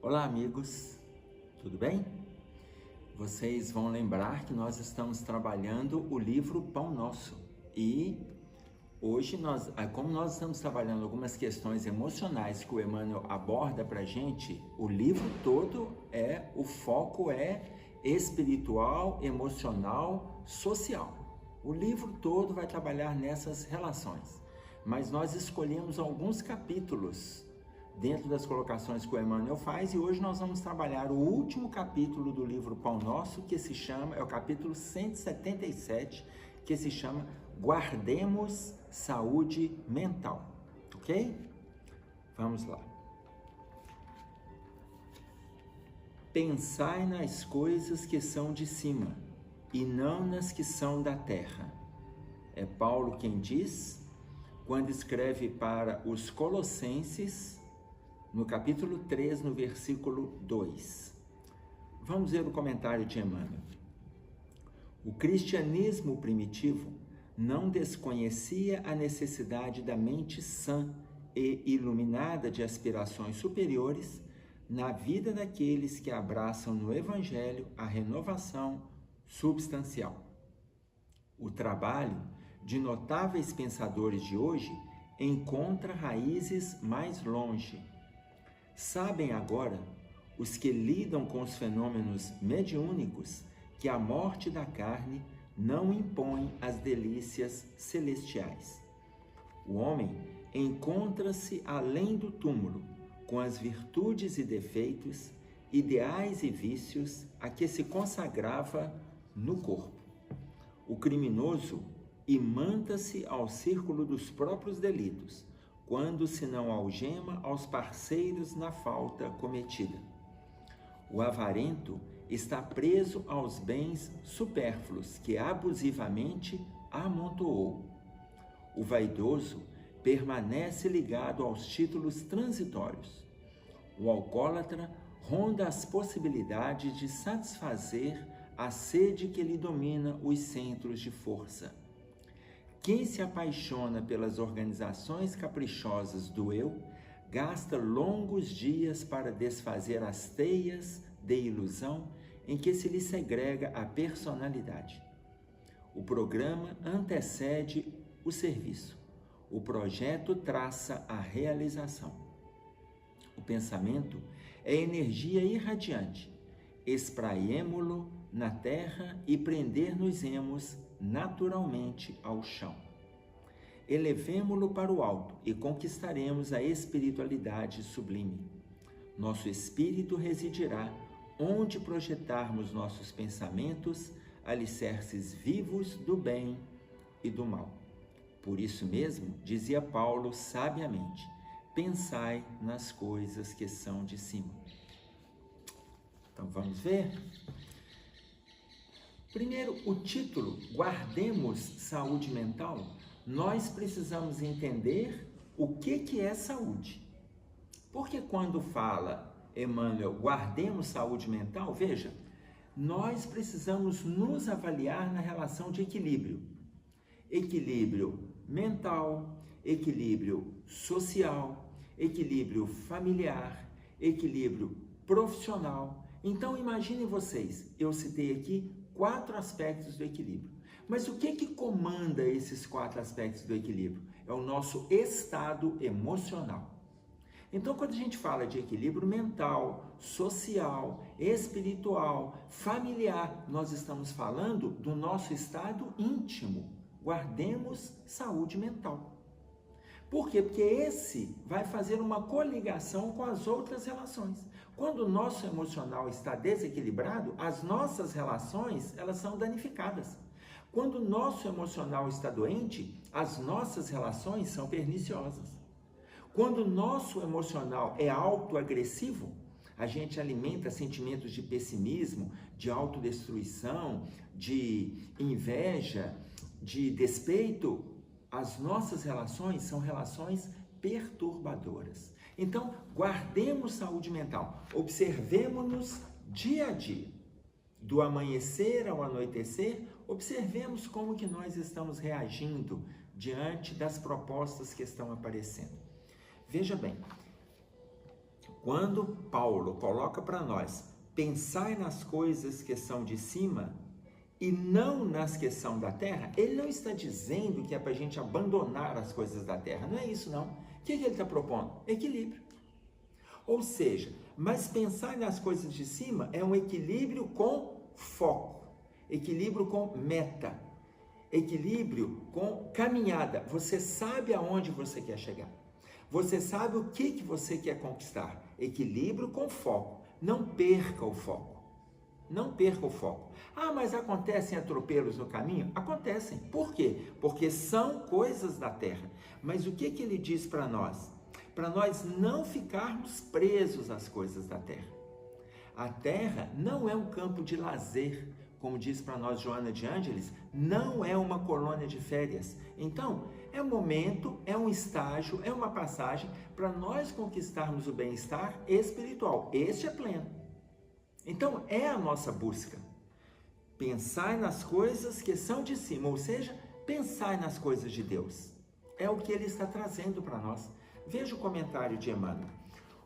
Olá, amigos, tudo bem? Vocês vão lembrar que nós estamos trabalhando o livro Pão Nosso e hoje, como nós estamos trabalhando algumas questões emocionais que o Emmanuel aborda para a gente, o livro todo o foco é espiritual, emocional, social. O livro todo vai trabalhar nessas relações, mas nós escolhemos alguns capítulos dentro das colocações que o Emmanuel faz, e hoje nós vamos trabalhar o último capítulo do livro Pão Nosso, que se chama, é o capítulo 177, que se chama Guardemos Saúde Mental, ok? Vamos lá. Pensai nas coisas que são de cima, e não nas que são da terra. É Paulo quem diz, quando escreve para os Colossenses, no capítulo 3, no versículo 2. Vamos ver o comentário de Emmanuel. O cristianismo primitivo não desconhecia a necessidade da mente sã e iluminada de aspirações superiores na vida daqueles que abraçam no Evangelho a renovação substancial. O trabalho de notáveis pensadores de hoje encontra raízes mais longe. Sabem agora, os que lidam com os fenômenos mediúnicos, que a morte da carne não impõe as delícias celestiais. O homem encontra-se além do túmulo, com as virtudes e defeitos, ideais e vícios a que se consagrava no corpo. O criminoso imanta-se ao círculo dos próprios delitos, quando se não algema aos parceiros na falta cometida. O avarento está preso aos bens supérfluos que abusivamente amontoou. O vaidoso permanece ligado aos títulos transitórios. O alcoólatra ronda as possibilidades de satisfazer a sede que lhe domina os centros de força. Quem se apaixona pelas organizações caprichosas do eu, gasta longos dias para desfazer as teias de ilusão em que se lhe segrega a personalidade. O programa antecede o serviço. O projeto traça a realização. O pensamento é energia irradiante. Espraiemo-lo na terra e prender-nos-emos naturalmente ao chão. Elevemo-lo para o alto e conquistaremos a espiritualidade sublime. Nosso espírito residirá onde projetarmos nossos pensamentos, alicerces vivos do bem e do mal. Por isso mesmo, dizia Paulo sabiamente, pensai nas coisas que são de cima. Então vamos ver? Primeiro, o título, Guardemos Saúde Mental, nós precisamos entender o que é saúde. Porque quando fala, Emmanuel, guardemos saúde mental, veja, nós precisamos nos avaliar na relação de equilíbrio. Equilíbrio mental, equilíbrio social, equilíbrio familiar, equilíbrio profissional. Então, imaginem vocês, eu citei aqui 4 aspectos do equilíbrio. Mas o que comanda esses 4 aspectos do equilíbrio? É o nosso estado emocional. Então, quando a gente fala de equilíbrio mental, social, espiritual, familiar, nós estamos falando do nosso estado íntimo. Guardemos saúde mental. Por quê? Porque esse vai fazer uma coligação com as outras relações. Quando o nosso emocional está desequilibrado, as nossas relações, elas são danificadas. Quando o nosso emocional está doente, as nossas relações são perniciosas. Quando o nosso emocional é autoagressivo, a gente alimenta sentimentos de pessimismo, de autodestruição, de inveja, de despeito. As nossas relações são relações perturbadoras. Então, guardemos saúde mental. Observemos-nos dia a dia. Do amanhecer ao anoitecer, observemos como que nós estamos reagindo diante das propostas que estão aparecendo. Veja bem, Quando Paulo coloca para nós, pensai nas coisas que são de cima e não nas que são da terra, ele não está dizendo que é para a gente abandonar as coisas da terra, não é isso não. O que ele está propondo? Equilíbrio. Ou seja, mas pensar nas coisas de cima é um equilíbrio com foco, equilíbrio com meta, equilíbrio com caminhada. Você sabe aonde você quer chegar, você sabe o que você quer conquistar. Equilíbrio com foco, não perca o foco. Não perca o foco. Ah, mas acontecem atropelos no caminho? Acontecem. Por quê? Porque são coisas da terra. Mas o que ele diz para nós? Para nós não ficarmos presos às coisas da terra. A terra não é um campo de lazer, como diz para nós Joana de Ângeles, não é uma colônia de férias. Então, é um momento, é um estágio, é uma passagem para nós conquistarmos o bem-estar espiritual. Este é pleno. Então, é a nossa busca. Pensar nas coisas que são de cima, ou seja, pensar nas coisas de Deus. É o que ele está trazendo para nós. Veja o comentário de Emmanuel.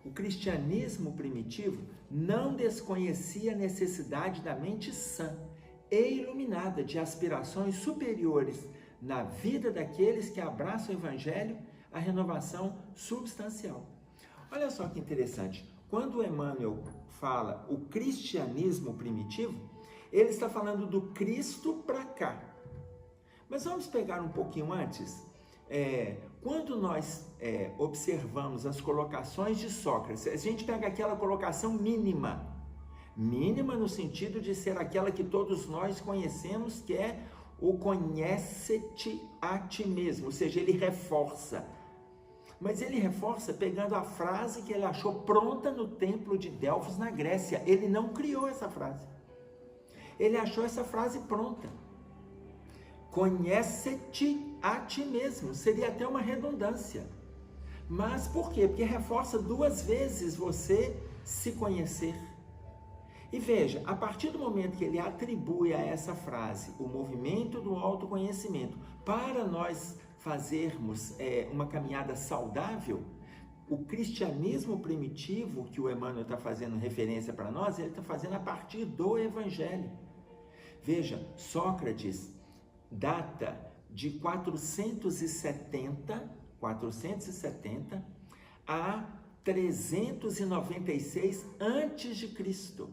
O cristianismo primitivo não desconhecia a necessidade da mente sã e iluminada de aspirações superiores na vida daqueles que abraçam o evangelho, a renovação substancial. Olha só que interessante. Quando Emmanuel fala o cristianismo primitivo, ele está falando do Cristo para cá. Mas vamos pegar um pouquinho antes. Quando nós observamos as colocações de Sócrates, a gente pega aquela colocação mínima no sentido de ser aquela que todos nós conhecemos, que é o conhece-te a ti mesmo, ou seja, ele reforça. Mas ele reforça pegando a frase que ele achou pronta no templo de Delfos, na Grécia. Ele não criou essa frase. Ele achou essa frase pronta. Conhece-te a ti mesmo. Seria até uma redundância. Mas por quê? Porque reforça duas vezes você se conhecer. E veja, a partir do momento que ele atribui a essa frase o movimento do autoconhecimento para nós fazermos uma caminhada saudável, o cristianismo primitivo que o Emmanuel está fazendo referência para nós, ele está fazendo a partir do Evangelho. Veja, Sócrates data de 470 a 396 antes de Cristo.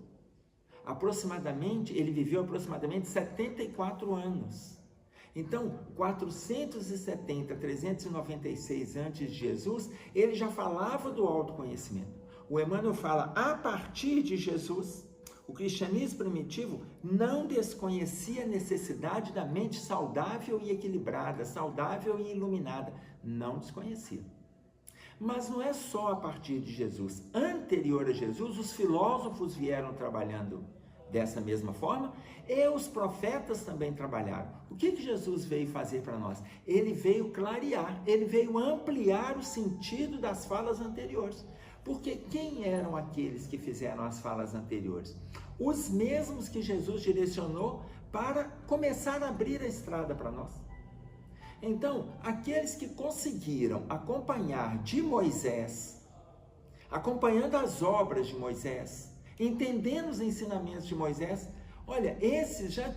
Aproximadamente, ele viveu aproximadamente 74 anos. Então, 470 a 396 antes de Jesus, ele já falava do autoconhecimento. O Emmanuel fala, a partir de Jesus, o cristianismo primitivo não desconhecia a necessidade da mente saudável e equilibrada, saudável e iluminada. Não desconhecia. Mas não é só a partir de Jesus. Anterior a Jesus, os filósofos vieram trabalhando dessa mesma forma e os profetas também trabalharam. O que Jesus veio fazer para nós? Ele veio clarear, ele veio ampliar o sentido das falas anteriores. Porque quem eram aqueles que fizeram as falas anteriores? Os mesmos que Jesus direcionou para começar a abrir a estrada para nós. Então, aqueles que conseguiram acompanhar de Moisés, acompanhando as obras de Moisés, entendendo os ensinamentos de Moisés, olha, esses já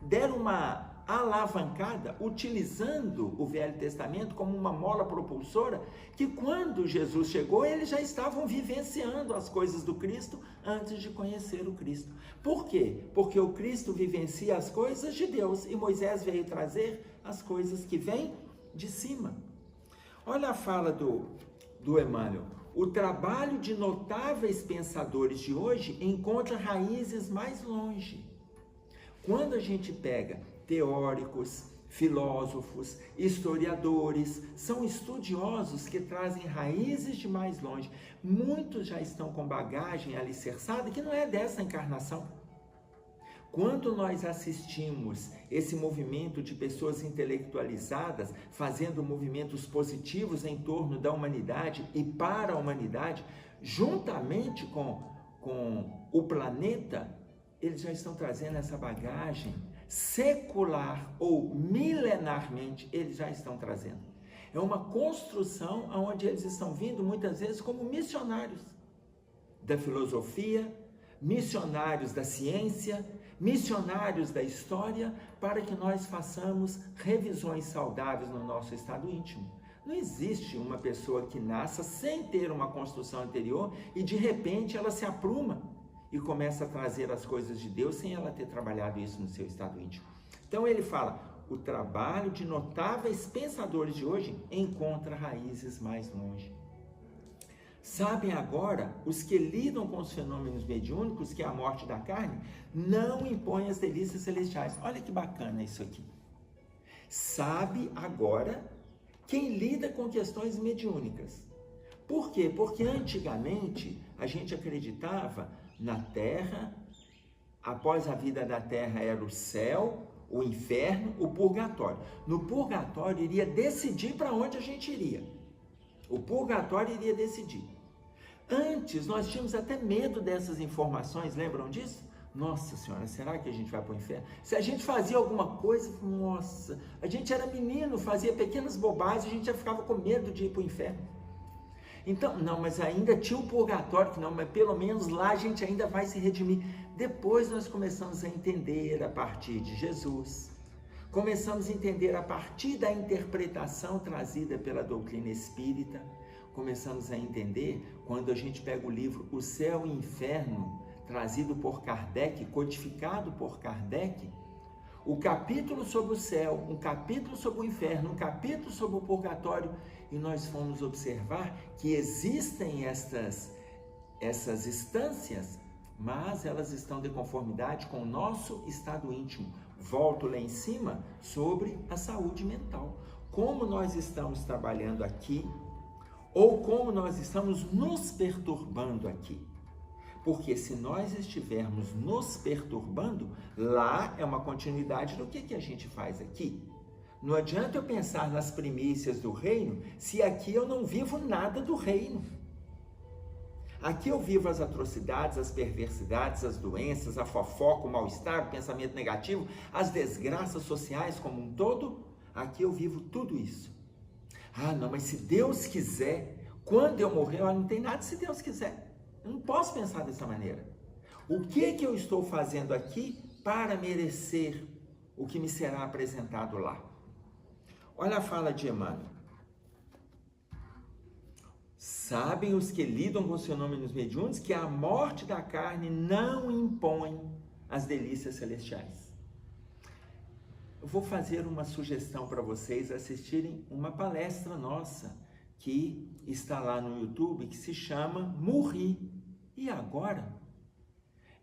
deram uma alavancada, utilizando o Velho Testamento como uma mola propulsora, que quando Jesus chegou, eles já estavam vivenciando as coisas do Cristo antes de conhecer o Cristo. Por quê? Porque o Cristo vivencia as coisas de Deus e Moisés veio trazer as coisas que vêm de cima. Olha a fala do Emmanuel. O trabalho de notáveis pensadores de hoje encontra raízes mais longe. Quando a gente pega teóricos, filósofos, historiadores, são estudiosos que trazem raízes de mais longe. Muitos já estão com bagagem alicerçada que não é dessa encarnação. Quando nós assistimos esse movimento de pessoas intelectualizadas fazendo movimentos positivos em torno da humanidade e para a humanidade, juntamente com o planeta, eles já estão trazendo essa bagagem secular ou milenarmente, eles já estão trazendo. É uma construção onde eles estão vindo muitas vezes como missionários. da filosofia, missionários da ciência, missionários da história, para que nós façamos revisões saudáveis no nosso estado íntimo. Não existe uma pessoa que nasça sem ter uma construção anterior e de repente ela se apruma e começa a trazer as coisas de Deus sem ela ter trabalhado isso no seu estado íntimo. Então ele fala, o trabalho de notáveis pensadores de hoje encontra raízes mais longe. Sabem agora os que lidam com os fenômenos mediúnicos que a morte da carne não impõe as delícias celestiais. Olha que bacana isso aqui. Sabe agora quem lida com questões mediúnicas. Por quê? Porque antigamente a gente acreditava na terra, após a vida da terra era o céu, o inferno, o purgatório. No purgatório iria decidir para onde a gente iria. O purgatório iria decidir. Antes nós tínhamos até medo dessas informações, lembram disso? Nossa Senhora, será que a gente vai para o inferno? Se a gente fazia alguma coisa, nossa, a gente era menino, fazia pequenas bobagens, a gente já ficava com medo de ir para o inferno. Então, não, mas ainda tinha o purgatório, que não, mas pelo menos lá a gente ainda vai se redimir. Depois nós começamos a entender a partir de Jesus, começamos a entender a partir da interpretação trazida pela doutrina espírita, começamos a entender quando a gente pega o livro O Céu e o Inferno, trazido por Kardec, codificado por Kardec, o capítulo sobre o céu, um capítulo sobre o inferno, um capítulo sobre o purgatório, e nós fomos observar que existem essas instâncias, mas elas estão de conformidade com o nosso estado íntimo. Volto lá em cima sobre a saúde mental. Como nós estamos trabalhando aqui, ou como nós estamos nos perturbando aqui. Porque se nós estivermos nos perturbando, lá é uma continuidade do que a gente faz aqui. Não adianta eu pensar nas primícias do reino, se aqui eu não vivo nada do reino. Aqui eu vivo as atrocidades, as perversidades, as doenças, a fofoca, o mal-estar, o pensamento negativo, as desgraças sociais como um todo. Aqui eu vivo tudo isso. Ah, não, mas se Deus quiser, quando eu morrer, não tem nada se Deus quiser. Eu não posso pensar dessa maneira. O que eu estou fazendo aqui para merecer o que me será apresentado lá? Olha a fala de Emmanuel. Sabem os que lidam com os fenômenos mediúnicos que a morte da carne não impõe as delícias celestiais. Eu vou fazer uma sugestão para vocês assistirem uma palestra nossa que está lá no YouTube, que se chama Morri. E agora?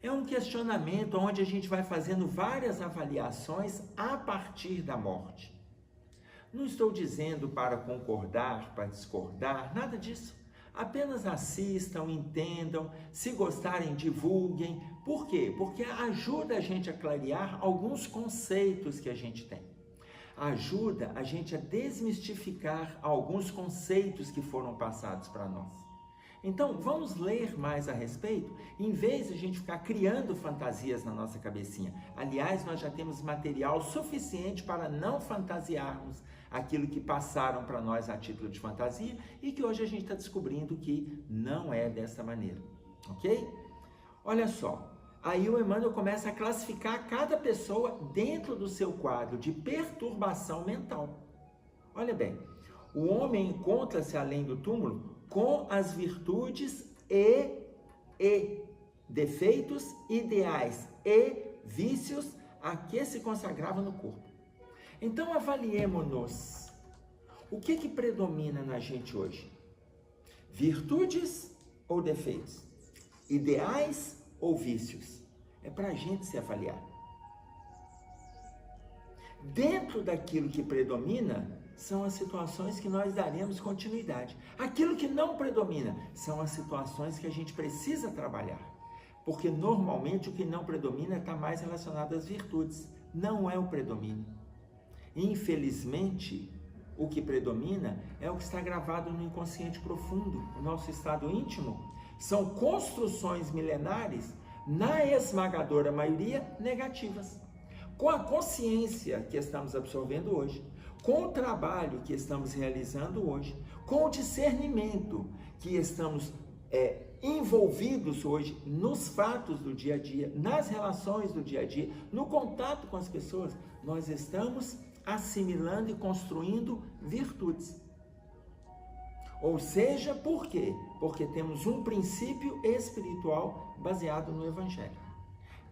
É um questionamento onde a gente vai fazendo várias avaliações a partir da morte. Não estou dizendo para concordar, para discordar, nada disso. Apenas assistam, entendam, se gostarem, divulguem. Por quê? Porque ajuda a gente a clarear alguns conceitos que a gente tem. Ajuda a gente a desmistificar alguns conceitos que foram passados para nós. Então, vamos ler mais a respeito, em vez de a gente ficar criando fantasias na nossa cabecinha. Aliás, nós já temos material suficiente para não fantasiarmos aquilo que passaram para nós a título de fantasia e que hoje a gente está descobrindo que não é dessa maneira, ok? Olha só, aí o Emmanuel começa a classificar cada pessoa dentro do seu quadro de perturbação mental. Olha bem, o homem encontra-se além do túmulo com as virtudes e defeitos ideais e vícios a que se consagrava no corpo. Então avaliemos-nos. O que predomina na gente hoje? Virtudes ou defeitos? Ideais ou vícios? É para a gente se avaliar. Dentro daquilo que predomina, são as situações que nós daremos continuidade. Aquilo que não predomina são as situações que a gente precisa trabalhar. Porque normalmente o que não predomina está mais relacionado às virtudes, não é o predomínio. Infelizmente, o que predomina é o que está gravado no inconsciente profundo, o nosso estado íntimo. São construções milenares, na esmagadora maioria, negativas. Com a consciência que estamos absorvendo hoje, com o trabalho que estamos realizando hoje, com o discernimento que estamos envolvidos hoje nos fatos do dia a dia, nas relações do dia a dia, no contato com as pessoas, nós estamos assimilando e construindo virtudes. Ou seja, por quê? Porque temos um princípio espiritual baseado no Evangelho.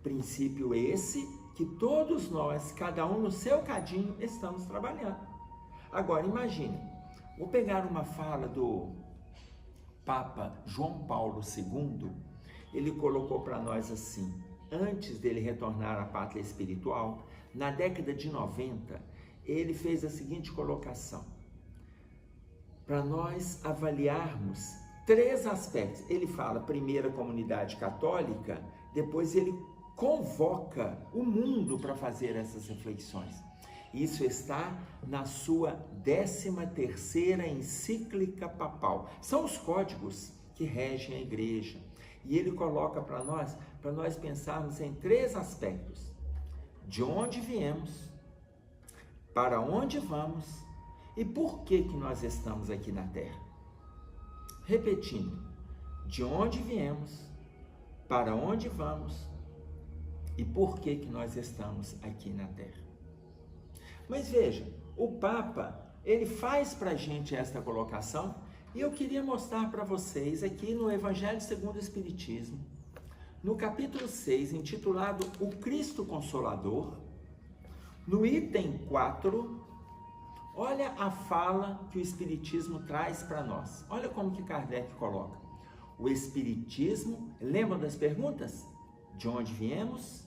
Princípio esse que todos nós, cada um no seu cadinho, estamos trabalhando. Agora, imagine, vou pegar uma fala do Papa João Paulo II, ele colocou para nós assim, antes dele retornar à pátria espiritual, na década de 90, ele fez a seguinte colocação, para nós avaliarmos 3 aspectos. Ele fala, primeiro, a comunidade católica, depois ele convoca o mundo para fazer essas reflexões. Isso está na sua 13ª encíclica papal. São os códigos que regem a igreja. E ele coloca para nós pensarmos em 3 aspectos. De onde viemos, para onde vamos e por que nós estamos aqui na Terra. Repetindo, de onde viemos, para onde vamos e por que nós estamos aqui na Terra. Mas veja, o Papa, ele faz para a gente esta colocação e eu queria mostrar para vocês aqui no Evangelho segundo o Espiritismo, no capítulo 6, intitulado O Cristo Consolador, no item 4, olha a fala que o Espiritismo traz para nós. Olha como que Kardec coloca. O Espiritismo, lembram das perguntas? De onde viemos,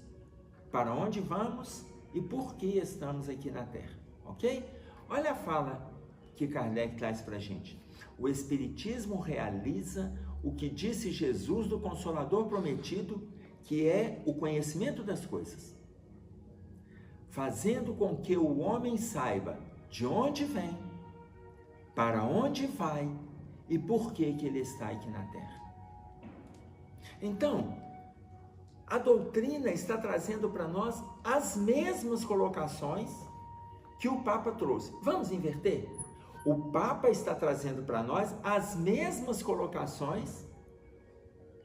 para onde vamos e por que estamos aqui na Terra, ok? Olha a fala que Kardec traz para a gente. O Espiritismo realiza o que disse Jesus do Consolador prometido, que é o conhecimento das coisas, fazendo com que o homem saiba de onde vem, para onde vai e por que ele está aqui na Terra. Então, a doutrina está trazendo para nós as mesmas colocações que o Papa trouxe. Vamos inverter? O Papa está trazendo para nós as mesmas colocações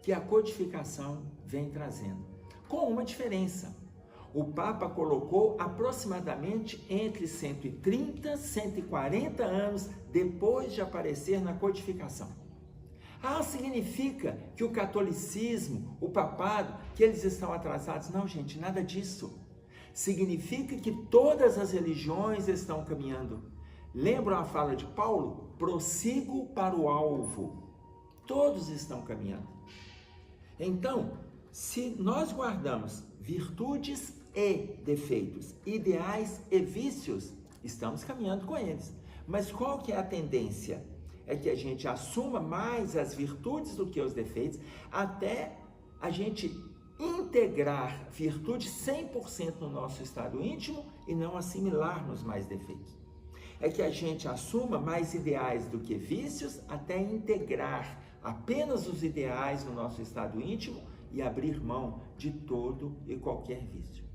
que a codificação vem trazendo, com uma diferença. O Papa colocou aproximadamente entre 130 e 140 anos depois de aparecer na codificação. Significa que o catolicismo, o papado, que eles estão atrasados? Não, gente, nada disso. Significa que todas as religiões estão caminhando. Lembram a fala de Paulo? Prossigo para o alvo. Todos estão caminhando. Então, se nós guardamos virtudes e defeitos, ideais e vícios, estamos caminhando com eles. Mas qual que é a tendência? É que a gente assuma mais as virtudes do que os defeitos, até a gente integrar virtude 100% no nosso estado íntimo e não assimilarmos mais defeitos. É que a gente assuma mais ideais do que vícios, até integrar apenas os ideais no nosso estado íntimo e abrir mão de todo e qualquer vício.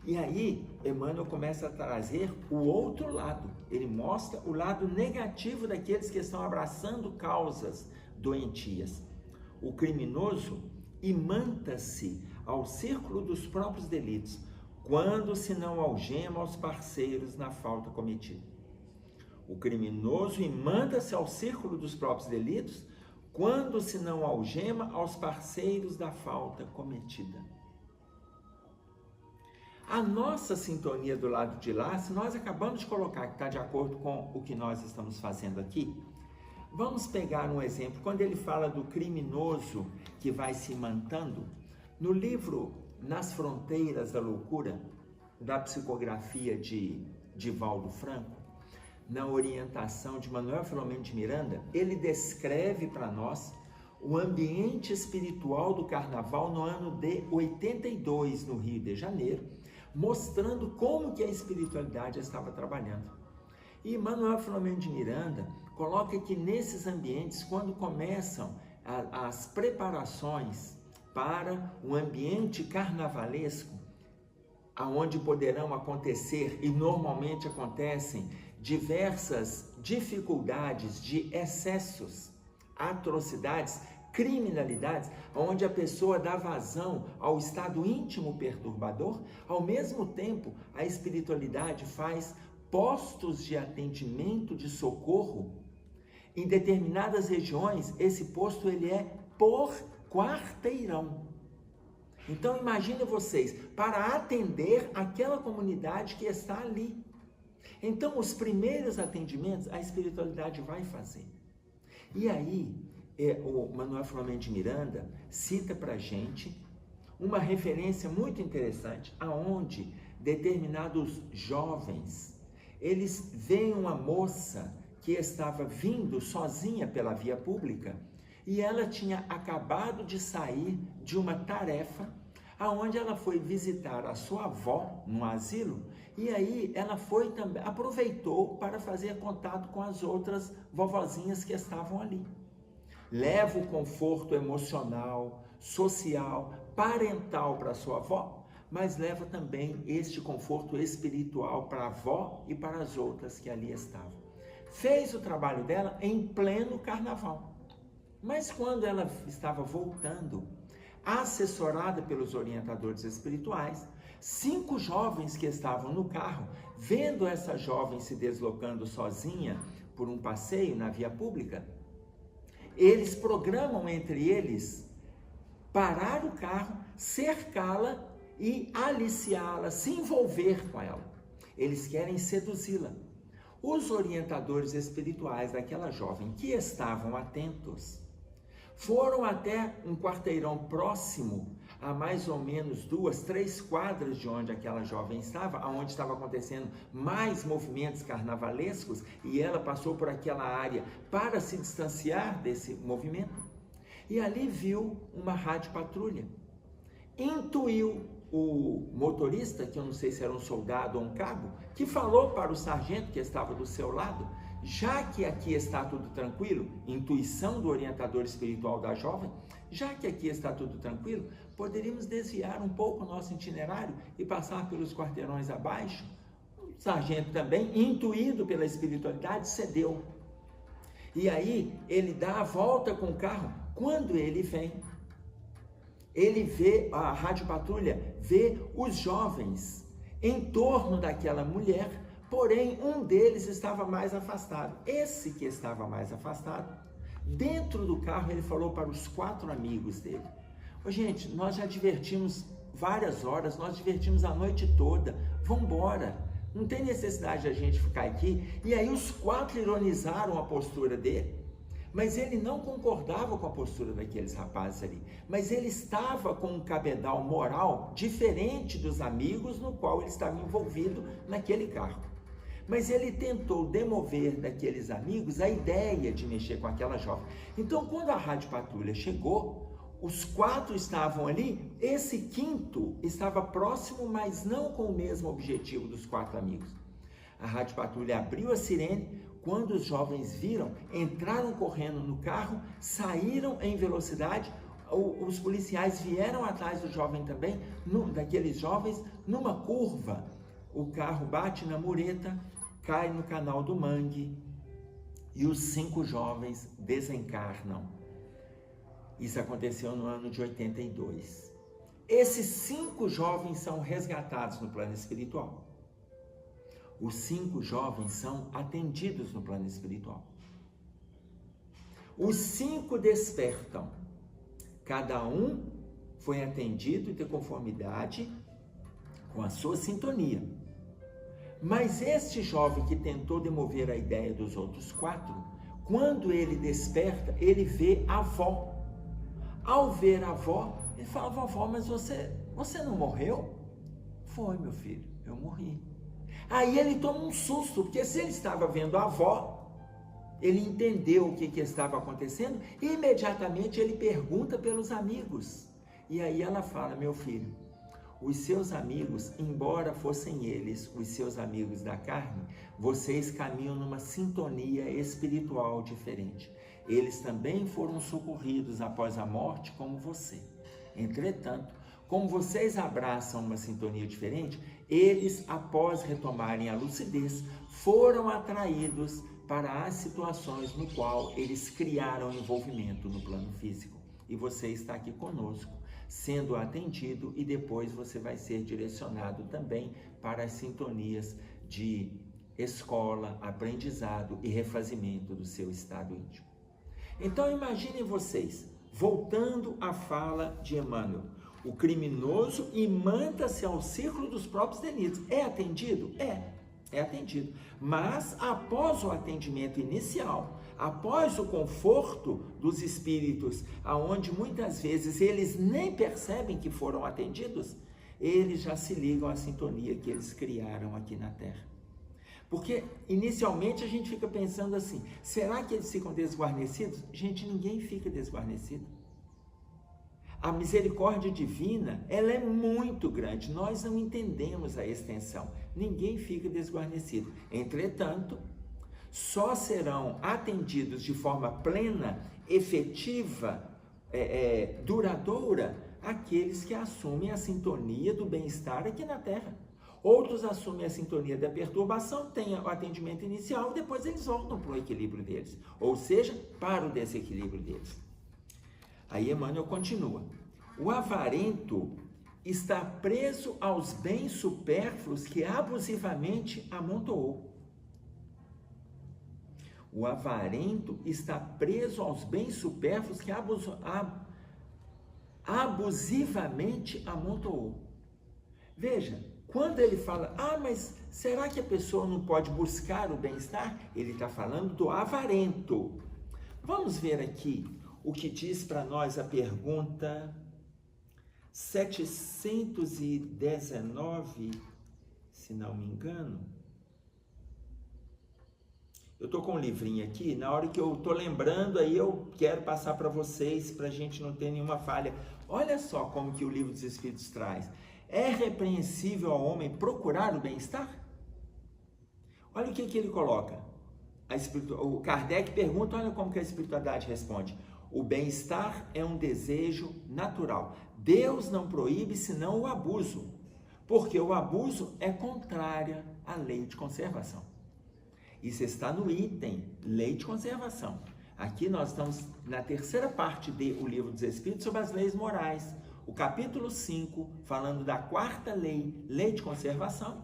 E aí, Emmanuel começa a trazer o outro lado. Ele mostra o lado negativo daqueles que estão abraçando causas doentias. O criminoso imanta-se ao círculo dos próprios delitos, quando se não algema aos parceiros na falta cometida. O criminoso imanta-se ao círculo dos próprios delitos, quando se não algema aos parceiros da falta cometida. A nossa sintonia do lado de lá, se nós acabamos de colocar que está de acordo com o que nós estamos fazendo aqui, vamos pegar um exemplo. Quando ele fala do criminoso que vai se imantando, no livro Nas Fronteiras da Loucura, da psicografia de Divaldo Franco, na orientação de Manuel Filomeno de Miranda, ele descreve para nós o ambiente espiritual do carnaval no ano de 82, no Rio de Janeiro, mostrando como que a espiritualidade estava trabalhando. E Manuel Filomeno de Miranda coloca que nesses ambientes, quando começam as preparações para um ambiente carnavalesco, aonde poderão acontecer, e normalmente acontecem, diversas dificuldades de excessos, atrocidades, criminalidades, onde a pessoa dá vazão ao estado íntimo perturbador. Ao mesmo tempo, a espiritualidade faz postos de atendimento, de socorro. Em determinadas regiões, esse posto ele é por quarteirão. Então imagine vocês, para atender aquela comunidade que está ali. Então os primeiros atendimentos a espiritualidade vai fazer. E aí, o Manuel Filomeno de Miranda cita para a gente uma referência muito interessante, aonde determinados jovens, eles veem uma moça que estava vindo sozinha pela via pública e ela tinha acabado de sair de uma tarefa aonde ela foi visitar a sua avó no asilo e aí ela foi também, aproveitou para fazer contato com as outras vovozinhas que estavam ali. Leva o conforto emocional, social, parental para sua avó, mas leva também este conforto espiritual para a avó e para as outras que ali estavam. Fez o trabalho dela em pleno carnaval. Mas quando ela estava voltando, assessorada pelos orientadores espirituais, 5 jovens que estavam no carro, vendo essa jovem se deslocando sozinha por um passeio na via pública, eles programam entre eles parar o carro, cercá-la e aliciá-la, se envolver com ela. Eles querem seduzi-la. Os orientadores espirituais daquela jovem que estavam atentos foram até um quarteirão próximo, a mais ou menos 2, 3 quadras de onde aquela jovem estava, onde estava acontecendo mais movimentos carnavalescos, e ela passou por aquela área para se distanciar desse movimento, e ali viu uma rádio patrulha. Intuiu o motorista, que eu não sei se era um soldado ou um cabo, que falou para o sargento que estava do seu lado: já que aqui está tudo tranquilo, intuição do orientador espiritual da jovem, já que aqui está tudo tranquilo, poderíamos desviar um pouco o nosso itinerário e passar pelos quarteirões abaixo? O sargento também, intuído pela espiritualidade, cedeu. E aí ele dá a volta com o carro. Quando ele vem, ele vê, a rádio patrulha vê os jovens em torno daquela mulher, porém um deles estava mais afastado. Esse que estava mais afastado, dentro do carro ele falou para os 4 amigos dele: ô, gente, nós já divertimos várias horas, nós divertimos a noite toda, vamos embora, não tem necessidade de a gente ficar aqui. E aí os 4 ironizaram a postura dele, mas ele não concordava com a postura daqueles rapazes ali, mas ele estava com um cabedal moral diferente dos amigos no qual ele estava envolvido naquele carro. Mas ele tentou demover daqueles amigos a ideia de mexer com aquela jovem. Então, quando a rádio patrulha chegou, os 4 estavam ali, esse 5º estava próximo, mas não com o mesmo objetivo dos 4 amigos. A rádio patrulha abriu a sirene. Quando os jovens viram, entraram correndo no carro, saíram em velocidade. Os policiais vieram atrás do jovem também, daqueles jovens, numa curva. O carro bate na mureta, cai no canal do Mangue e os 5 jovens desencarnam. Isso aconteceu no ano de 82. Esses 5 jovens são resgatados no plano espiritual. Os 5 jovens são atendidos no plano espiritual. Os 5 despertam. Cada um foi atendido de conformidade com a sua sintonia. Mas este jovem que tentou demover a ideia dos outros 4, quando ele desperta, ele vê a avó. Ao ver a avó, ele fala: vovó, mas você não morreu? Foi, meu filho, eu morri. Aí ele toma um susto, porque se ele estava vendo a avó, ele entendeu o que estava acontecendo, e imediatamente ele pergunta pelos amigos. E aí ela fala: meu filho, os seus amigos, embora fossem eles os seus amigos da carne, vocês caminham numa sintonia espiritual diferente. Eles também foram socorridos após a morte como você. Entretanto, como vocês abraçam uma sintonia diferente, eles, após retomarem a lucidez, foram atraídos para as situações no qual eles criaram envolvimento no plano físico. e você está aqui conosco, sendo atendido, e depois você vai ser direcionado também para as sintonias de escola, aprendizado e refazimento do seu estado íntimo. Então imaginem vocês, voltando à fala de Emmanuel, o criminoso imanta-se ao círculo dos próprios delitos. É atendido? É atendido. Mas após o atendimento inicial, após o conforto dos espíritos, aonde muitas vezes eles nem percebem que foram atendidos, eles já se ligam à sintonia que eles criaram aqui na Terra. Porque inicialmente a gente fica pensando assim, será que eles ficam desguarnecidos? Gente, ninguém fica desguarnecido. A misericórdia divina, ela é muito grande, nós não entendemos a extensão, ninguém fica desguarnecido. Entretanto, só serão atendidos de forma plena, efetiva, duradoura, aqueles que assumem a sintonia do bem-estar aqui na Terra. Outros assumem a sintonia da perturbação, têm o atendimento inicial, e depois eles voltam para o equilíbrio deles, ou seja, para o desequilíbrio deles. Aí Emmanuel continua, o avarento está preso aos bens supérfluos que abusivamente amontoou. O avarento está preso aos bens supérfluos que abusivamente amontoou. Veja, quando ele fala, mas será que a pessoa não pode buscar o bem-estar? Ele está falando do avarento. Vamos ver aqui o que diz para nós a pergunta 719, se não me engano. Eu estou com um livrinho aqui, na hora que eu estou lembrando, aí eu quero passar para vocês, para a gente não ter nenhuma falha. Olha só como que o Livro dos Espíritos traz. É repreensível ao homem procurar o bem-estar? Olha o que ele coloca. O Kardec pergunta, olha como que a espiritualidade responde. O bem-estar é um desejo natural. Deus não proíbe senão o abuso, porque o abuso é contrária à lei de conservação. Isso está no item lei de conservação. Aqui nós estamos na terceira parte do Livro dos Espíritos sobre as leis morais. O capítulo 5, falando da quarta lei, lei de conservação,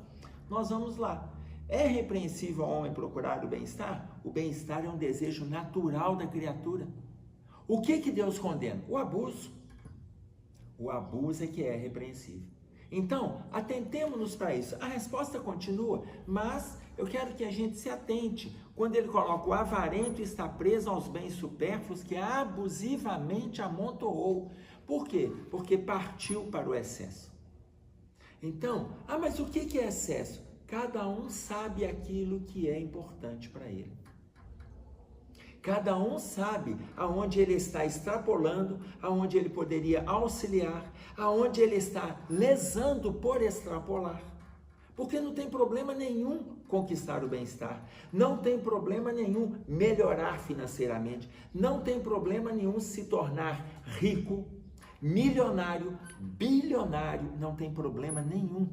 nós vamos lá. É repreensível ao homem procurar o bem-estar? O bem-estar é um desejo natural da criatura. O que Deus condena? O abuso. O abuso é que é repreensível. Então, atentemos-nos para isso. A resposta continua, mas eu quero que a gente se atente. Quando ele coloca o avarento está preso aos bens supérfluos que abusivamente amontoou. Por quê? Porque partiu para o excesso. Então, mas o que é excesso? Cada um sabe aquilo que é importante para ele. Cada um sabe aonde ele está extrapolando, aonde ele poderia auxiliar, aonde ele está lesando por extrapolar. Porque não tem problema nenhum conquistar o bem-estar, não tem problema nenhum melhorar financeiramente, não tem problema nenhum se tornar rico, milionário, bilionário, não tem problema nenhum.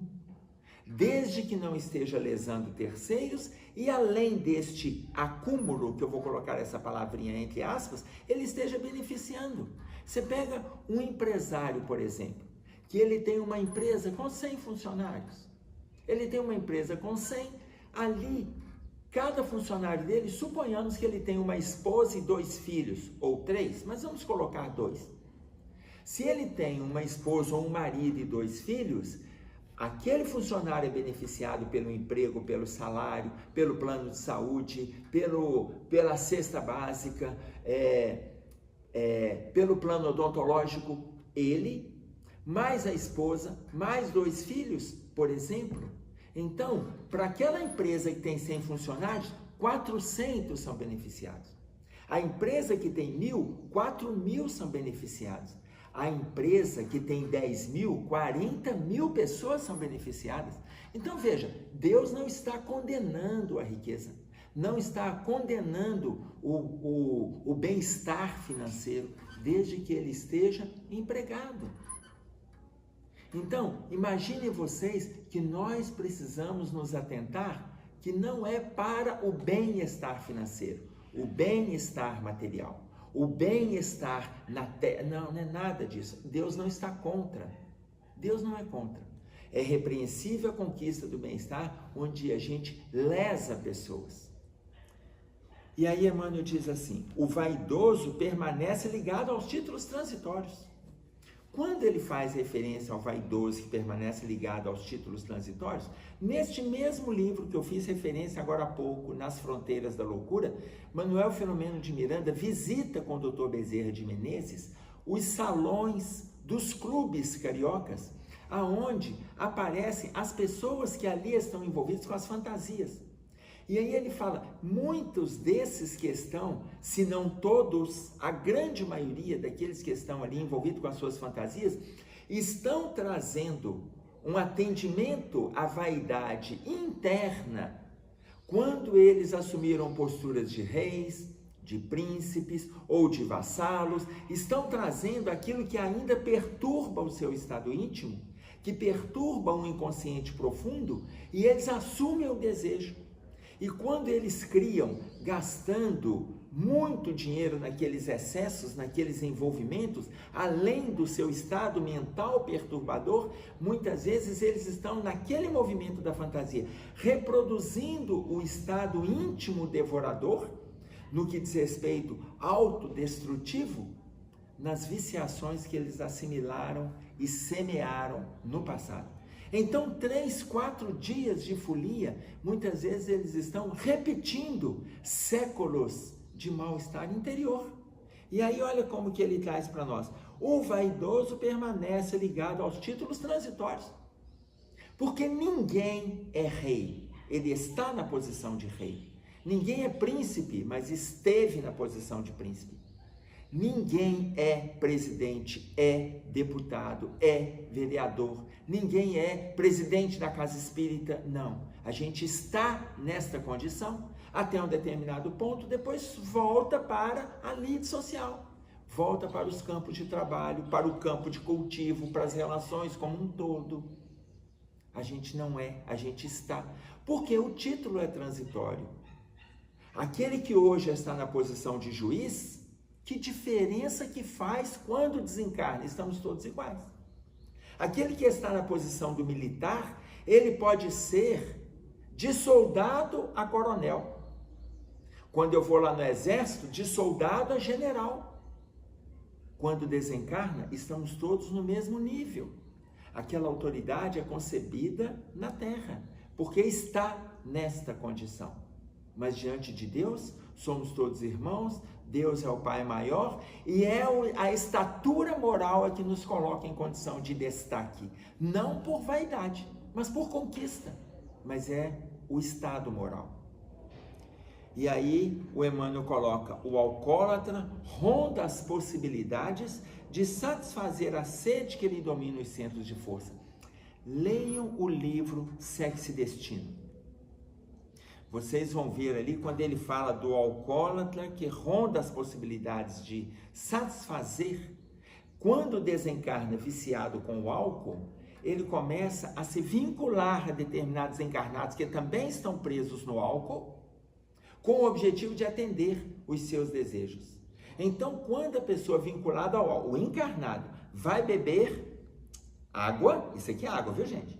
Desde que não esteja lesando terceiros e além deste acúmulo, que eu vou colocar essa palavrinha entre aspas, ele esteja beneficiando. Você pega um empresário, por exemplo, que ele tem uma empresa com 100 funcionários. Ele tem uma empresa com 100, ali, cada funcionário dele, suponhamos que ele tem uma esposa e 2 filhos, ou 3, mas vamos colocar 2. Se ele tem uma esposa ou um marido e 2 filhos, aquele funcionário é beneficiado pelo emprego, pelo salário, pelo plano de saúde, pela cesta básica, pelo plano odontológico, ele, mais a esposa, mais 2 filhos, por exemplo. Então, para aquela empresa que tem 100 funcionários, 400 são beneficiados. A empresa que tem 1.000, 4.000 são beneficiados. A empresa que tem 10.000, 40.000 pessoas são beneficiadas. Então veja, Deus não está condenando a riqueza, não está condenando o bem-estar financeiro, desde que ele esteja empregado. Então, imaginem vocês que nós precisamos nos atentar que não é para o bem-estar financeiro, o bem-estar material. o bem-estar na terra. Não, não é nada disso. Deus não está contra. Deus não é contra. É repreensível a conquista do bem-estar onde a gente lesa pessoas. E aí Emmanuel diz assim, o vaidoso permanece ligado aos títulos transitórios. Quando ele faz referência ao vaidoso que permanece ligado aos títulos transitórios, neste mesmo livro que eu fiz referência agora há pouco, Nas Fronteiras da Loucura, Manuel Filomeno de Miranda visita com o Dr. Bezerra de Menezes os salões dos clubes cariocas, aonde aparecem as pessoas que ali estão envolvidas com as fantasias. E aí ele fala, muitos desses que estão, se não todos, a grande maioria daqueles que estão ali envolvidos com as suas fantasias, estão trazendo um atendimento à vaidade interna quando eles assumiram posturas de reis, de príncipes ou de vassalos, estão trazendo aquilo que ainda perturba o seu estado íntimo, que perturba um inconsciente profundo, e eles assumem o desejo. E quando eles criam, gastando muito dinheiro naqueles excessos, naqueles envolvimentos, além do seu estado mental perturbador, muitas vezes eles estão naquele movimento da fantasia, reproduzindo o estado íntimo devorador, no que diz respeito autodestrutivo, nas viciações que eles assimilaram e semearam no passado. Então, 3, 4 dias de folia, muitas vezes eles estão repetindo séculos de mal-estar interior. E aí olha como que ele traz para nós. O vaidoso permanece ligado aos títulos transitórios. Porque ninguém é rei, ele está na posição de rei. Ninguém é príncipe, mas esteve na posição de príncipe. Ninguém é presidente, é deputado, é vereador. Ninguém é presidente da casa espírita, não. A gente está nesta condição até um determinado ponto, depois volta para a lide social. Volta para os campos de trabalho, para o campo de cultivo, para as relações como um todo. A gente não é, a gente está. Porque o título é transitório. Aquele que hoje está na posição de juiz, que diferença que faz quando desencarna? Estamos todos iguais. Aquele que está na posição do militar, ele pode ser de soldado a coronel. Quando eu vou lá no exército, de soldado a general. Quando desencarna, estamos todos no mesmo nível. Aquela autoridade é concebida na terra, porque está nesta condição. Mas diante de Deus, somos todos irmãos, Deus é o Pai maior e é a estatura moral a que nos coloca em condição de destaque. Não por vaidade, mas por conquista. Mas é o estado moral. E aí o Emmanuel coloca, o alcoólatra ronda as possibilidades de satisfazer a sede que lhe domina os centros de força. Leiam o livro Sexo e Destino. Vocês vão ver ali quando ele fala do alcoólatra que ronda as possibilidades de satisfazer. Quando desencarna viciado com o álcool, ele começa a se vincular a determinados encarnados que também estão presos no álcool, com o objetivo de atender os seus desejos. Então, quando a pessoa vinculada ao álcool, o encarnado, vai beber água, isso aqui é água, viu gente?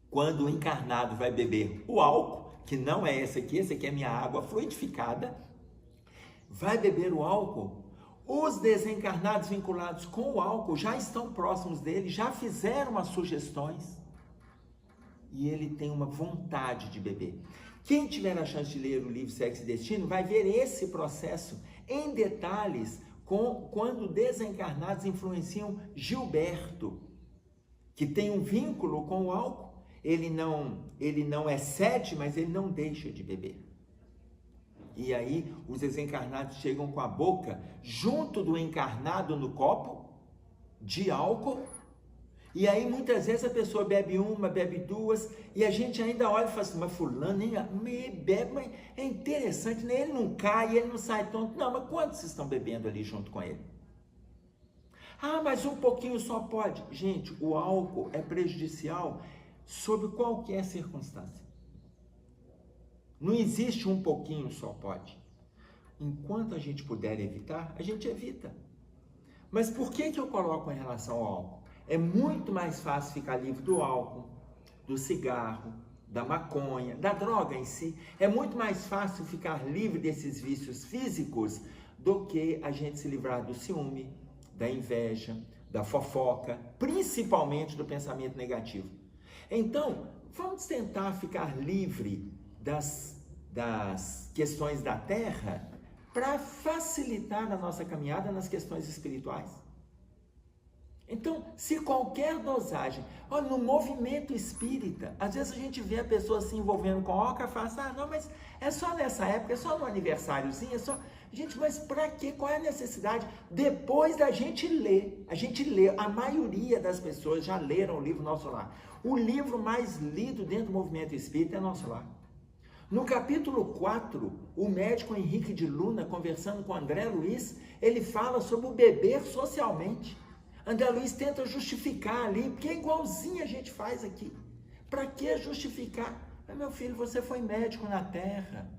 Quando o encarnado vai beber o álcool, que não é esse aqui é minha água fluidificada, vai beber o álcool, os desencarnados vinculados com o álcool já estão próximos dele, já fizeram as sugestões, e ele tem uma vontade de beber. Quem tiver a chance de ler o livro Sexo e Destino, vai ver esse processo em detalhes, quando desencarnados influenciam Gilberto, que tem um vínculo com o álcool. Ele não excede, mas ele não deixa de beber. E aí os desencarnados chegam com a boca junto do encarnado no copo de álcool. E aí muitas vezes a pessoa bebe uma, bebe duas, e a gente ainda olha e fala assim, mas fulano nem bebe, mas é interessante, né? Ele não cai, ele não sai tonto. Não, mas quantos estão bebendo ali junto com ele? Ah, mas um pouquinho só pode. Gente, o álcool é prejudicial sob qualquer circunstância. Não existe um pouquinho só pode. enquanto a gente puder evitar, a gente evita. Mas por que eu coloco em relação ao álcool? É muito mais fácil ficar livre do álcool, do cigarro, da maconha, da droga em si. É muito mais fácil ficar livre desses vícios físicos do que a gente se livrar do ciúme, da inveja, da fofoca, principalmente do pensamento negativo. Então, vamos tentar ficar livre das questões da terra para facilitar a nossa caminhada nas questões espirituais. Então, se qualquer dosagem, no movimento espírita, às vezes a gente vê a pessoa se envolvendo com álcool e fala, não, mas é só nessa época, é só no aniversáriozinho, é só... Gente, mas para quê? Qual é a necessidade? Depois da gente ler, a maioria das pessoas já leram o livro Nosso Lar. O livro mais lido dentro do movimento espírita é Nosso Lar. No capítulo 4, o médico Henrique de Luna, conversando com André Luiz, ele fala sobre o beber socialmente. André Luiz tenta justificar ali, porque é igualzinho a gente faz aqui. Para que justificar? Mas, meu filho, você foi médico na Terra.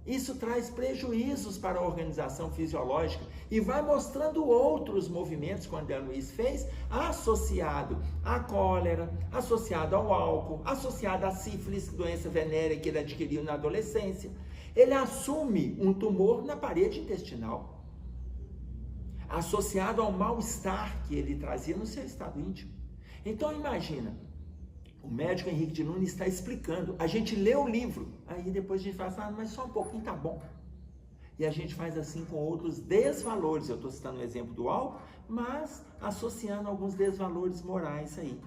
Isso traz prejuízos para a organização fisiológica e vai mostrando outros movimentos que o André Luiz fez, associado à cólera, associado ao álcool, associado à sífilis, doença venérea que ele adquiriu na adolescência. Ele assume um tumor na parede intestinal, associado ao mal-estar que ele trazia no seu estado íntimo. Então imagina, o médico Henrique de Luna está explicando, a gente lê o livro, aí depois a gente fala, mas só um pouquinho tá bom. E a gente faz assim com outros desvalores, eu estou citando o exemplo do álcool, mas associando alguns desvalores morais aí.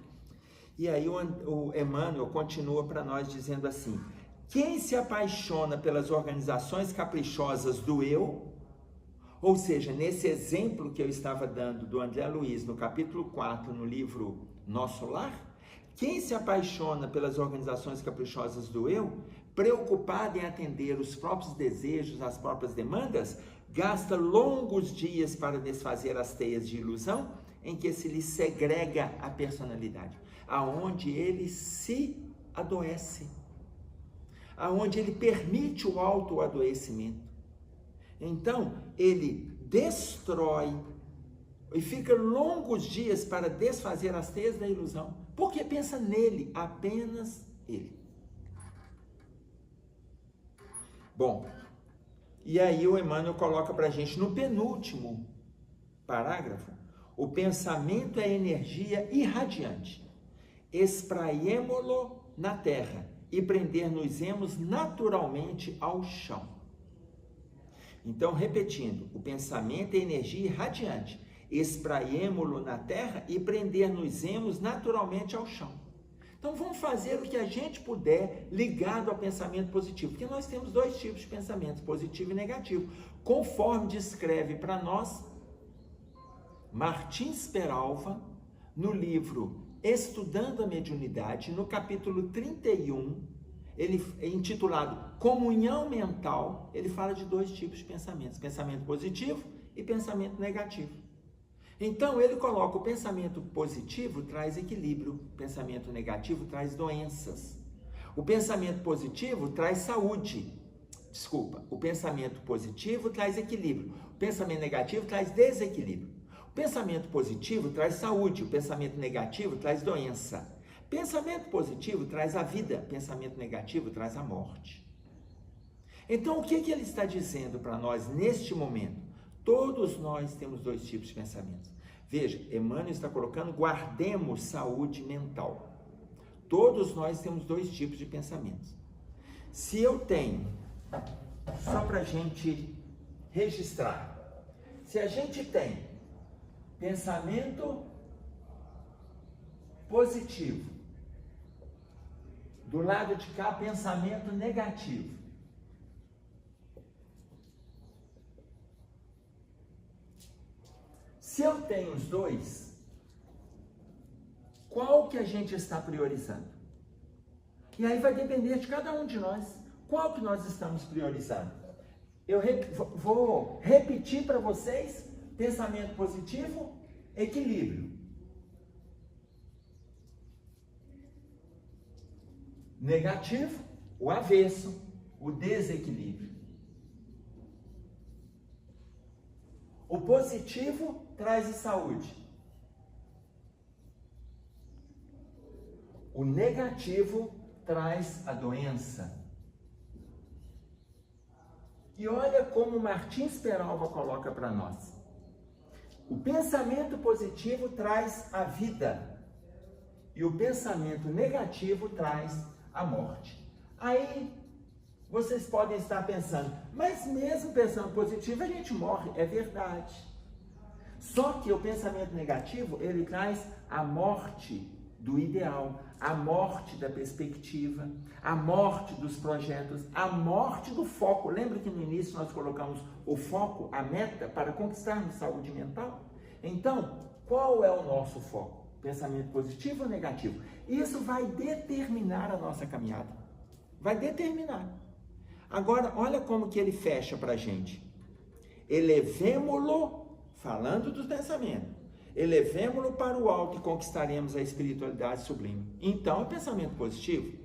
E aí o Emmanuel continua para nós dizendo assim, quem se apaixona pelas organizações caprichosas do eu, ou seja, nesse exemplo que eu estava dando do André Luiz, no capítulo 4, no livro Nosso Lar, quem se apaixona pelas organizações caprichosas do eu, preocupado em atender os próprios desejos, as próprias demandas, gasta longos dias para desfazer as teias de ilusão em que se lhe segrega a personalidade, aonde ele se adoece, aonde ele permite o autoadoecimento. Então, ele destrói e fica longos dias para desfazer as teias da ilusão, porque pensa nele, apenas ele. Bom, e aí o Emmanuel coloca para a gente no penúltimo parágrafo, o pensamento é energia irradiante, espraiemo-lo na terra e prender-nos-emos naturalmente ao chão. Então, repetindo, o pensamento é energia irradiante, espraiemo-lo na terra e prender-nos-emos naturalmente ao chão. Então vamos fazer o que a gente puder ligado ao pensamento positivo, porque nós temos dois tipos de pensamentos, positivo e negativo, conforme descreve para nós Martins Peralva no livro Estudando a Mediunidade, no capítulo 31, ele é intitulado Comunhão Mental, ele fala de dois tipos de pensamentos, pensamento positivo e pensamento negativo. Então, ele coloca o pensamento positivo traz equilíbrio, o pensamento negativo traz doenças. O pensamento positivo traz saúde. O pensamento positivo traz equilíbrio. O pensamento negativo traz desequilíbrio. O pensamento positivo traz saúde, o pensamento negativo traz doença. Pensamento positivo traz a vida, pensamento negativo traz a morte. Então, o que ele está dizendo para nós neste momento? Todos nós temos dois tipos de pensamentos. Veja, Emmanuel está colocando, guardemos saúde mental. Todos nós temos dois tipos de pensamentos. Se eu tenho, só para a gente registrar, se a gente tem pensamento positivo, do lado de cá, pensamento negativo, se eu tenho os dois, qual que a gente está priorizando? E aí vai depender de cada um de nós, qual que nós estamos priorizando. Eu vou repetir para vocês, pensamento positivo, equilíbrio. Negativo, o avesso, o desequilíbrio. O positivo traz a saúde. O negativo traz a doença. E olha como Martins Peralva coloca para nós. O pensamento positivo traz a vida. E o pensamento negativo traz a morte. Aí vocês podem estar pensando, mas mesmo pensando positivo, a gente morre. É verdade. Só que o pensamento negativo, ele traz a morte do ideal, a morte da perspectiva, a morte dos projetos, a morte do foco. Lembra que no início nós colocamos o foco, a meta, para conquistarmos saúde mental? Então, qual é o nosso foco? Pensamento positivo ou negativo? Isso vai determinar a nossa caminhada. Vai determinar. Agora, olha como que ele fecha para a gente. Elevemo-lo, falando dos pensamentos, elevemo-lo para o alto e conquistaremos a espiritualidade sublime. Então, é pensamento positivo.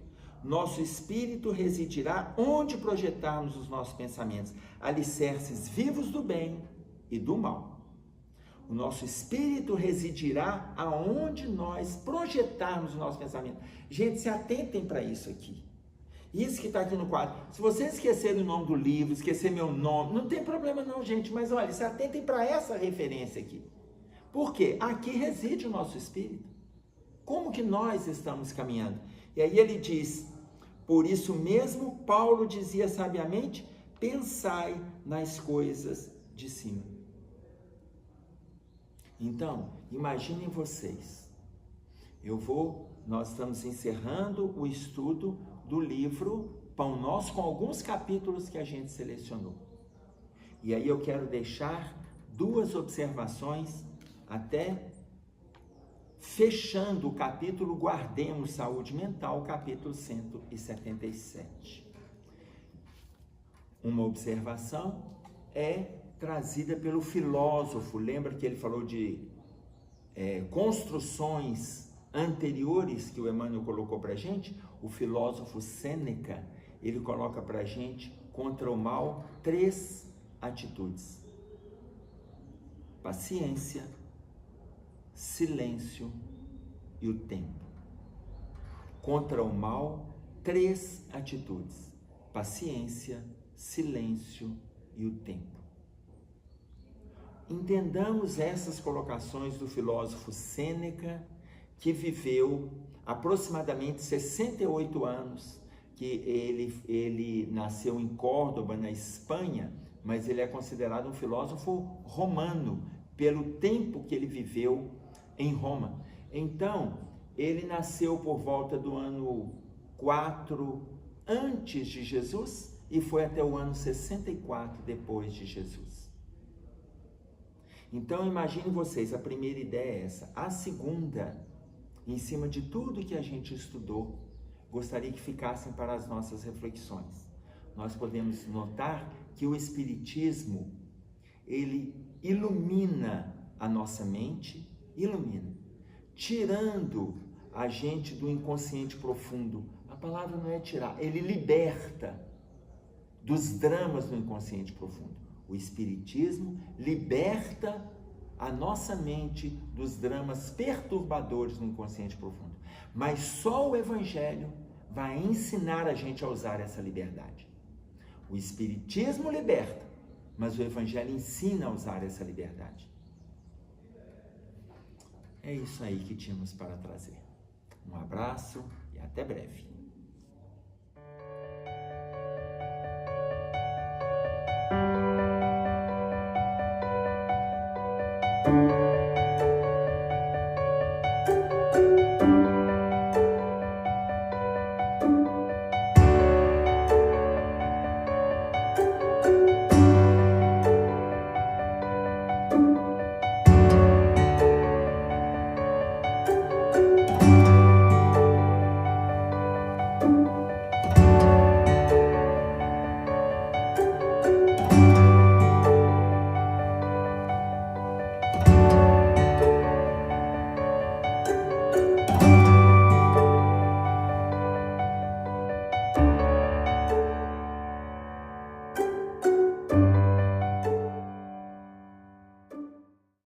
Nosso espírito residirá onde projetarmos os nossos pensamentos, alicerces vivos do bem e do mal. O nosso espírito residirá aonde nós projetarmos o nosso pensamento. Gente, se atentem para isso aqui. Isso que está aqui no quadro. Se vocês esquecerem o nome do livro, esquecer meu nome, não tem problema não, gente. Mas olha, se atentem para essa referência aqui. Por quê? Aqui reside o nosso espírito. Como que nós estamos caminhando? E aí ele diz, por isso mesmo, Paulo dizia sabiamente, pensai nas coisas de cima. Então, imaginem vocês. Nós estamos encerrando o estudo do livro Pão Nosso, com alguns capítulos que a gente selecionou. E aí eu quero deixar duas observações, até fechando o capítulo Guardemos Saúde Mental, capítulo 177. Uma observação é trazida pelo filósofo. Lembra que ele falou de construções anteriores que o Emmanuel colocou para a gente? O filósofo Sêneca, ele coloca para a gente, contra o mal, 3 atitudes: paciência, silêncio e o tempo. Contra o mal, 3 atitudes: paciência, silêncio e o tempo. Entendamos essas colocações do filósofo Sêneca, que viveu aproximadamente 68 anos, que ele nasceu em Córdoba, na Espanha, mas ele é considerado um filósofo romano, pelo tempo que ele viveu em Roma. Então, ele nasceu por volta do ano 4 antes de Jesus e foi até o ano 64 depois de Jesus. Então, imagine vocês, a primeira ideia é essa. A segunda, em cima de tudo que a gente estudou, gostaria que ficassem para as nossas reflexões. Nós podemos notar que o Espiritismo, ele ilumina a nossa mente, tirando a gente do inconsciente profundo. A palavra não é tirar, ele liberta dos dramas do inconsciente profundo. O Espiritismo liberta a nossa mente dos dramas perturbadores do inconsciente profundo. Mas só o Evangelho vai ensinar a gente a usar essa liberdade. O Espiritismo liberta, mas o Evangelho ensina a usar essa liberdade. É isso aí que tínhamos para trazer. Um abraço e até breve.